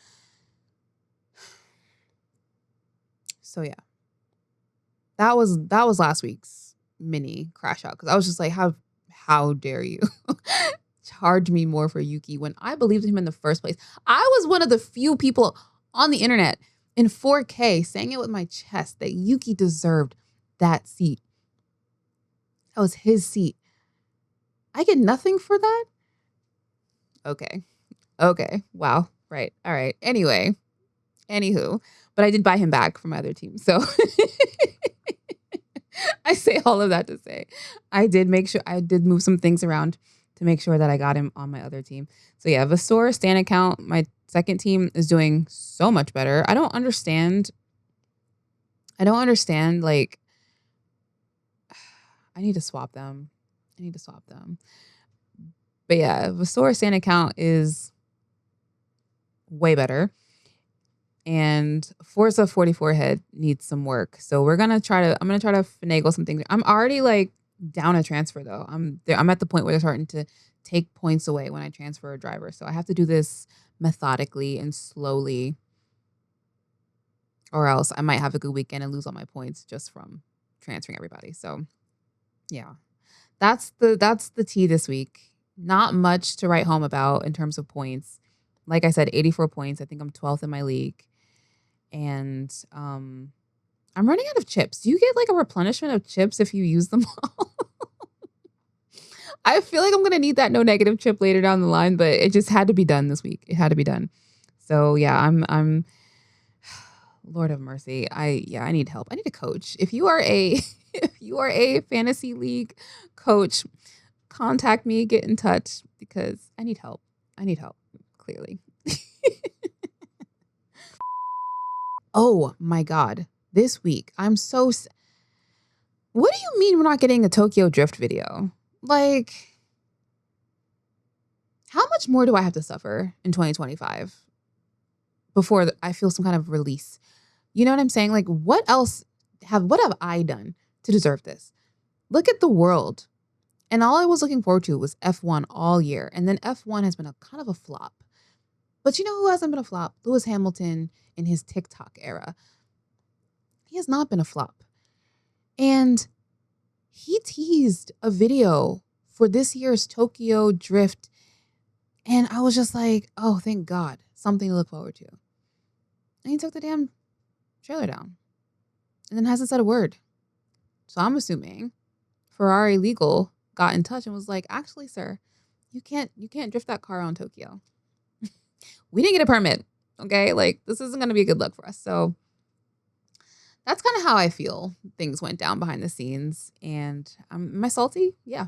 So yeah. That was last week's mini crash out, because I was just like, how dare you charge me more for Yuki when I believed in him in the first place? I was one of the few people on the internet in 4K saying it with my chest that Yuki deserved that seat. That was his seat. I get nothing for that? Okay. Wow. Right. All right. Anywho, but I did buy him back from my other team. So I say all of that to say I did move some things around to make sure that I got him on my other team. So yeah, Vasor, Stan account, my second team is doing so much better. I don't understand. Like, I need to swap them. But yeah, Vasor, Stan account is way better. And Forza 44 head needs some work. So I'm gonna try to finagle some things. I'm already like down a transfer though. I'm at the point where they're starting to take points away when I transfer a driver. So I have to do this methodically and slowly, or else I might have a good weekend and lose all my points just from transferring everybody. So yeah, that's the tea this week. Not much to write home about in terms of points. Like I said, 84 points. I think I'm 12th in my league. And I'm running out of chips. Do you get like a replenishment of chips if you use them all? I feel like I'm going to need that no negative chip later down the line, but it just had to be done this week. It had to be done. So yeah, I'm Lord have mercy. I need help. I need a coach. If you are a fantasy league coach, contact me, get in touch, because I need help. Clearly. Oh my God. This week, I'm so... What do you mean we're not getting a Tokyo Drift video? Like, how much more do I have to suffer in 2025 before I feel some kind of release? You know what I'm saying? Like, what have I done to deserve this? Look at the world. And all I was looking forward to was F1 all year. And then F1 has been a kind of a flop. But you know who hasn't been a flop? Lewis Hamilton in his TikTok era. He has not been a flop. And he teased a video for this year's Tokyo Drift. And I was just like, oh, thank God. Something to look forward to. And he took the damn trailer down. And then hasn't said a word. So I'm assuming Ferrari legal got in touch and was like, actually, sir, you can't drift that car around Tokyo. We didn't get a permit. Okay, like this isn't going to be a good look for us. So that's kind of how I feel things went down behind the scenes. And am I salty? Yeah,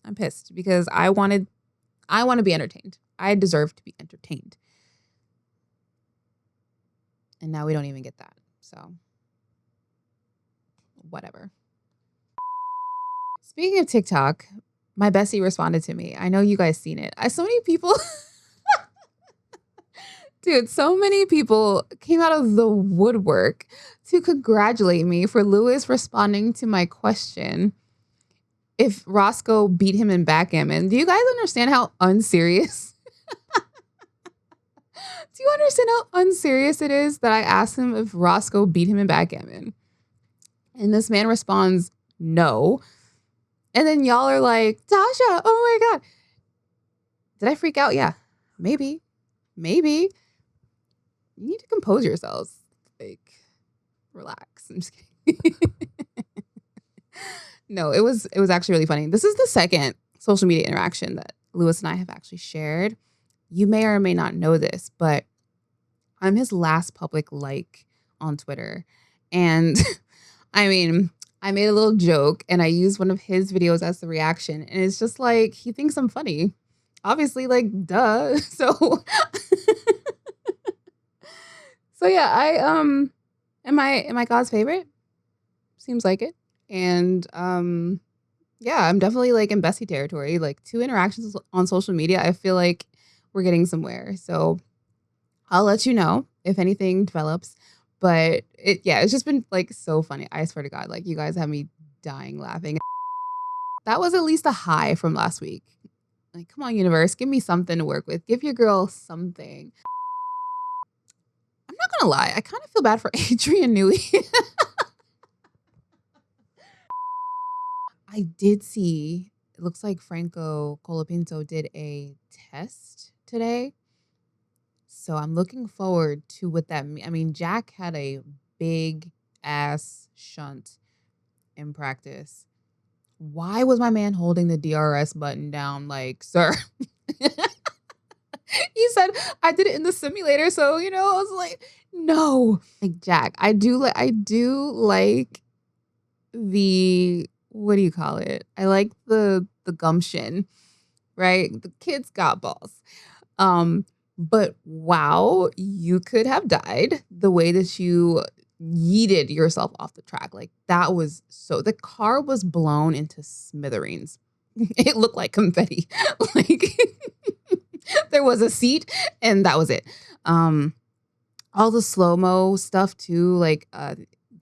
I'm pissed because I want to be entertained. I deserve to be entertained. And now we don't even get that. So whatever. Speaking of TikTok, my bestie responded to me. I know you guys seen it. So many people... Dude, so many people came out of the woodwork to congratulate me for Lewis responding to my question if Roscoe beat him in backgammon. Do you guys understand how unserious? Do you understand how unserious it is that I asked him if Roscoe beat him in backgammon? And this man responds, no. And then y'all are like, Tasha, oh my God. Did I freak out? Yeah, maybe. You need to compose yourselves. Like, relax. I'm just kidding. No, it was actually really funny. This is the second social media interaction that Lewis and I have actually shared. You may or may not know this, but I'm his last public like on Twitter. And I mean, I made a little joke and I used one of his videos as the reaction. And it's just like, he thinks I'm funny. Obviously, like, duh. So... So yeah, am I God's favorite? Seems like it. And yeah, I'm definitely like in bestie territory. Like 2 interactions on social media, I feel like we're getting somewhere. So I'll let you know if anything develops. But it's just been like so funny. I swear to God, like you guys have me dying laughing. That was at least a high from last week. Like, come on, universe, give me something to work with. Give your girl something. I'm not gonna lie, I kind of feel bad for Adrian Newey. I did see, it looks like Franco Colapinto did a test today. So I'm looking forward to what that means. I mean, Jack had a big ass shunt in practice. Why was my man holding the DRS button down? Like, sir. He said, I did it in the simulator. So, I was like, no. Like, Jack, I do like the, what do you call it? I like the gumption, right? The kid's got balls. But wow, you could have died the way that you yeeted yourself off the track. Like that was the car was blown into smithereens. It looked like confetti. Like there was a seat and that was it. All the slow-mo stuff too, like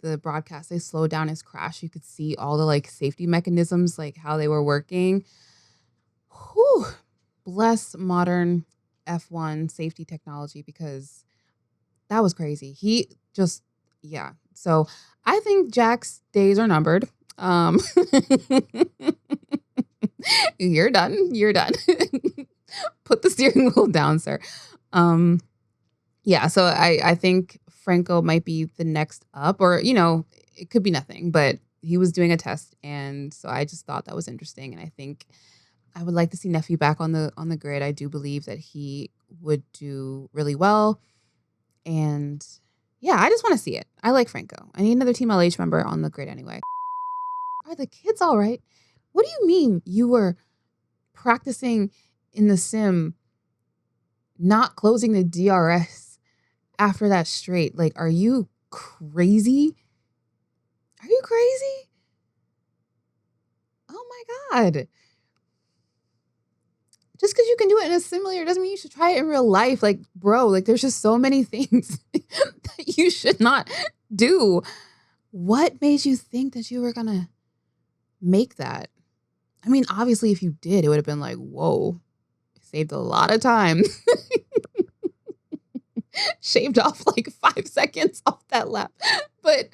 the broadcast, they slowed down his crash. You could see all the like safety mechanisms, like how they were working. Whew. Bless modern F1 safety technology because that was crazy. He just, yeah. So I think Jack's days are numbered. You're done. You're done. Put the steering wheel down, sir. Yeah, so I think Franco might be the next up, or, it could be nothing, but he was doing a test. And so I just thought that was interesting. And I think I would like to see Nephew back on the grid. I do believe that he would do really well. And yeah, I just want to see it. I like Franco. I need another Team LH member on the grid anyway. Are the kids all right? What do you mean you were practicing in the sim, not closing the DRS after that straight? Like, are you crazy? Are you crazy? Oh my God. Just because you can do it in a simulator doesn't mean you should try it in real life. Like, bro, like there's just so many things that you should not do. What made you think that you were going to make that? I mean, obviously, if you did, it would have been like, whoa, saved a lot of time. Shaved off like 5 seconds off that lap. But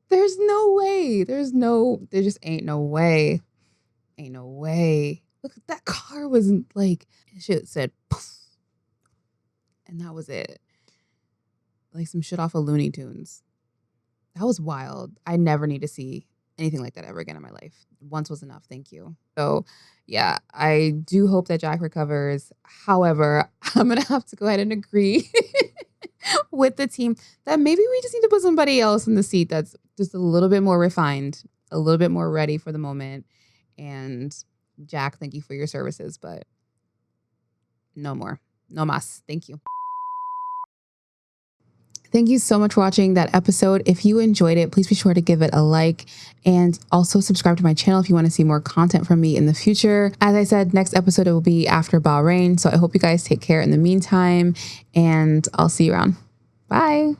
there's no way. There just ain't no way. Ain't no way. Look, that car was like, shit said poof. And that was it. Like some shit off of Looney Tunes. That was wild. I never need to see anything like that ever again in my life. Once was enough. Thank you. So yeah, I do hope that Jack recovers. However, I'm going to have to go ahead and agree with the team that maybe we just need to put somebody else in the seat that's just a little bit more refined, a little bit more ready for the moment. And Jack, thank you for your services, but no more. No mas. Thank you. Thank you so much for watching that episode. If you enjoyed it, please be sure to give it a like and also subscribe to my channel if you want to see more content from me in the future. As I said, next episode it will be after Bahrain. So I hope you guys take care in the meantime, and I'll see you around. Bye.